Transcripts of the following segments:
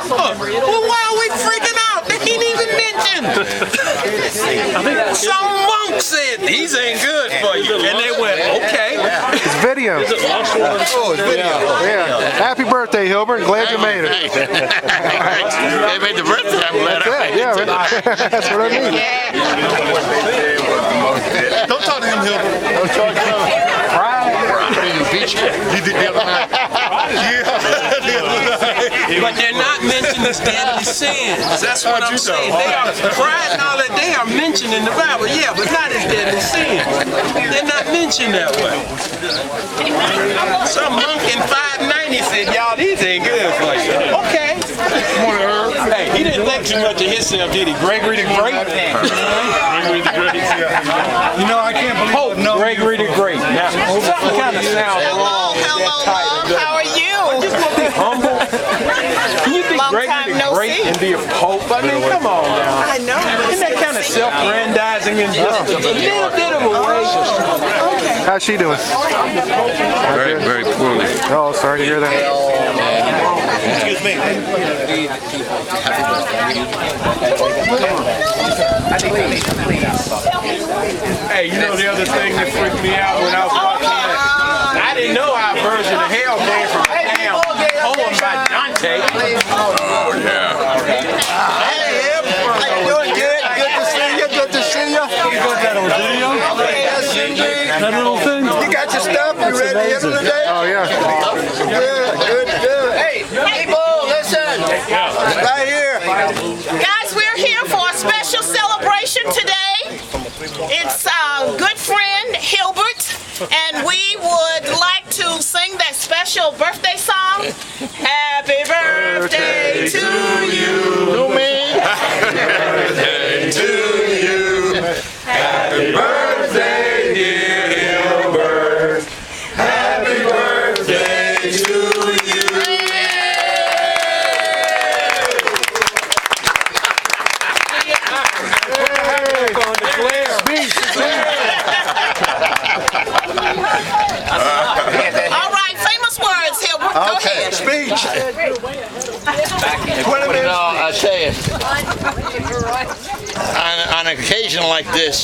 Well, why are we freaking out? They ain't even mentioned. Some monk said these ain't good for you, and they went, okay. It's video. Oh, it's video. Yeah. Happy birthday, Hilbert. Glad you made it. They made the birthday. I'm glad I made it. Yeah, that's what I mean. Don't talk to him, Hilbert. Don't talk to him. You did the other night. But they're not mentioned as deadly sins. That's what I'm saying. They are pride and all that. They are mentioned in the Bible, yeah, but not as deadly sins. They're not mentioned that way. Some monk in 590 said, y'all, these ain't good for you. Okay. Hey, he didn't think too much of himself, did he? Gregory the Great? Gregory the Great. You know, I can't believe Pope Gregory the Great. Now, something kind of sounds wrong. Hello, Mom. How are you? Just want to be humble. Can you be Gregory the Great and be a Pope? I mean, come on now. I know. Isn't that kind of self-grandizing and just a little bit of a way? How's she doing? Very, very poorly. Oh, sorry to hear that. Excuse me. Hey, you know the other thing that freaked me out when I was watching that? I didn't know our version of hell came from a damn poem by Dante. Oh, yeah. Hey, how you doing? Good. Good to see you. Good to see you. you got that on video. Yes, indeed. That little thing. You got your stuff? You ready to hit today? Oh, yeah. Good, good, good. Hey, people, listen. Right here. Guys, we're here for a special celebration today. It's our good friend Hilbert, and we would like to sing that special birthday song. Happy birthday to you. To me. Happy birthday to you. Happy birthday, dear Hilbert. Happy birthday to you. All right, famous words, Hilbert. Go ahead. Speech. I tell you, on an occasion like this,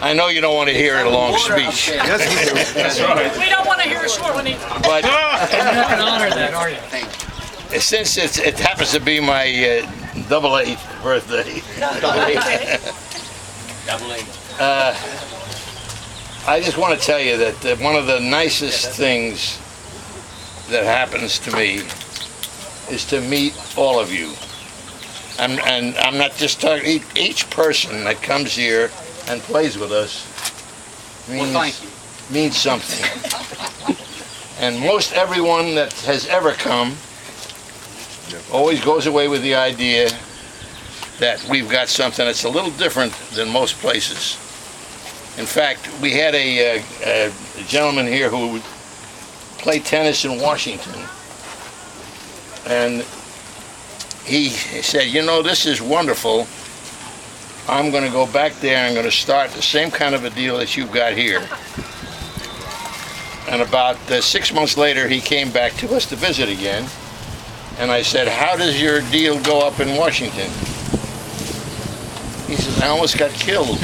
I know you don't want to hear a long speech. We don't want to hear a short one either. But You're not going to honor that, are you? since it happens to be my double eighth birthday, I just want to tell you that one of the nicest things that happens to me is to meet all of you. And I'm not just talking, each person that comes here and plays with us means something. And most everyone that has ever come always goes away with the idea that we've got something that's a little different than most places. In fact, we had a gentleman here who played tennis in Washington, and he said, you know, this is wonderful. I'm going to go back there and I'm going to start the same kind of a deal that you've got here. And about 6 months later, he came back to us to visit again. And I said, how does your deal go up in Washington? He says, I almost got killed.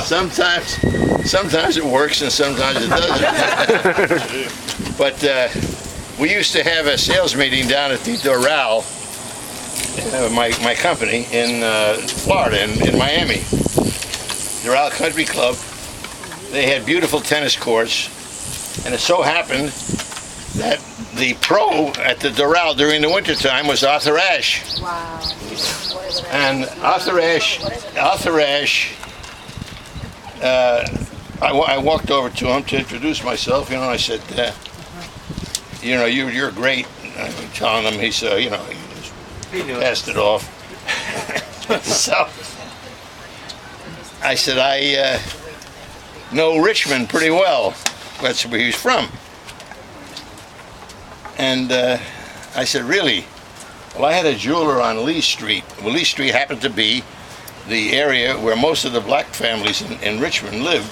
Sometimes it works and sometimes it doesn't. But we used to have a sales meeting down at the Doral, my company, in Florida, in Miami. Doral Country Club. They had beautiful tennis courts, and it so happened that the pro at the Doral during the wintertime was Arthur Ashe. Wow. And Arthur Ashe, I walked over to him to introduce myself, you know, and I said, you know, you're great. I'm telling him, he said, you know, he just passed it off. So I said, I know Richmond pretty well. That's where he's from. And I said, really? Well, I had a jeweler on Lee Street. Well, Lee Street happened to be the area where most of the black families in Richmond lived.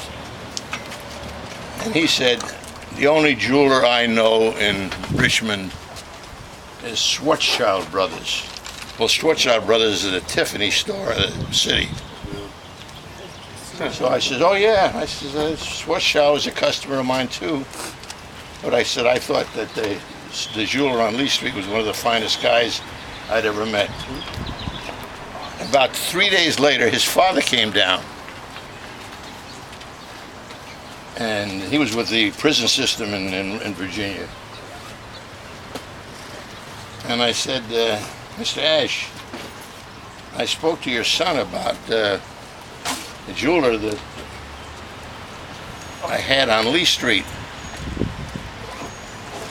And he said, the only jeweler I know in Richmond is Schwarzschild Brothers. Well, Schwarzschild Brothers is a Tiffany store in the city. So I said, oh yeah. I said, Schwarzschild was a customer of mine too. But I said, I thought that the jeweler on Lee Street was one of the finest guys I'd ever met. About 3 days later, his father came down. And he was with the prison system in Virginia. And I said, Mr. Ash, I spoke to your son about the jeweler that I had on Lee Street.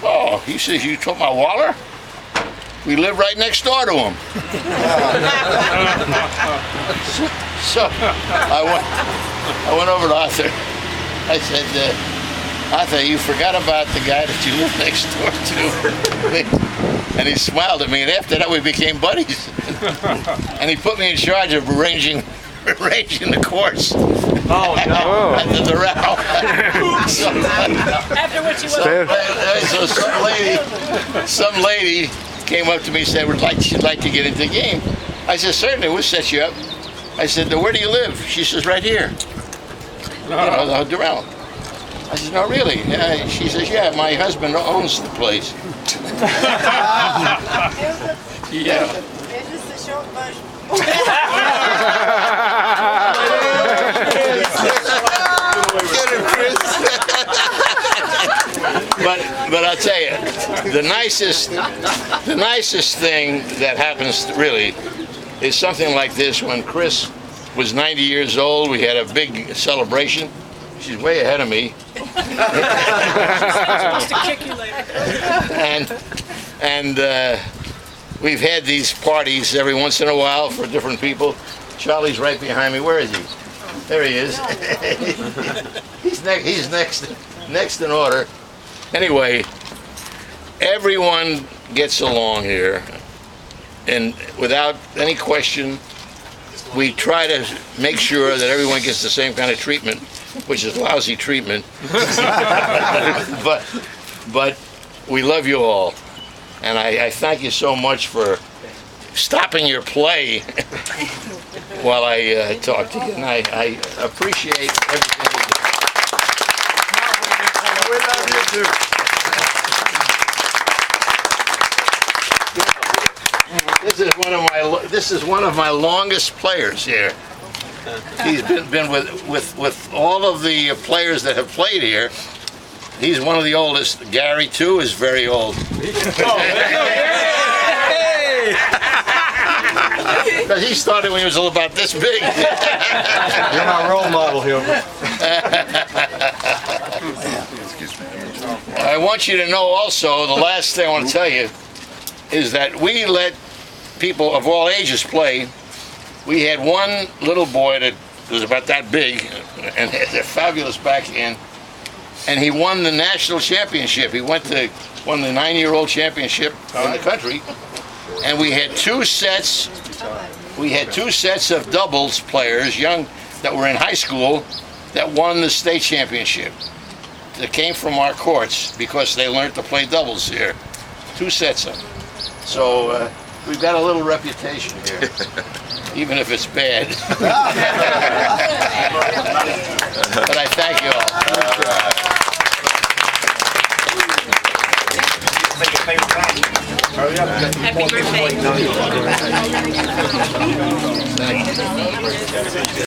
Oh, he says, you told my Waller? We live right next door to him. So I went over to Arthur. I said, Arthur, you forgot about the guy that you live next door to. And he smiled at me, and after that we became buddies. And he put me in charge of arranging the course. Oh, no. After the round. After what you So some lady came up to me and said, she'd like to get into the game. I said, certainly, we'll set you up. I said, where do you live? She says, right here. You know, the Durrell. I said, no, really? She says, yeah, my husband owns the place. Yeah. Is this the short version? But I'll tell you, the nicest thing that happens really is something like this. When Chris was 90 years old, we had a big celebration. She's way ahead of me. And we've had these parties every once in a while for different people. Charlie's right behind me. Where is he? There he is. He's next in order. Anyway, everyone gets along here, and without any question, we try to make sure that everyone gets the same kind of treatment, which is lousy treatment. but we love you all, and I thank you so much for stopping your play while I talk to you, and I appreciate everything you do. We love you too. This is one of my longest players here. He's been with all of the players that have played here. He's one of the oldest. Gary too is very old. Because he started when he was about this big. You're my role model, Hilbert. I want you to know also, the last thing I want to tell you is that we let people of all ages play. We had one little boy that was about that big and had a fabulous backhand, and he won the national championship. He won the 9-year-old championship in the country, and we had two sets of doubles players, young, that were in high school, that won the state championship. That came from our courts because they learned to play doubles here. Two sets of them. So we've got a little reputation here, even if it's bad. But I thank you all. Happy birthday. Thank you.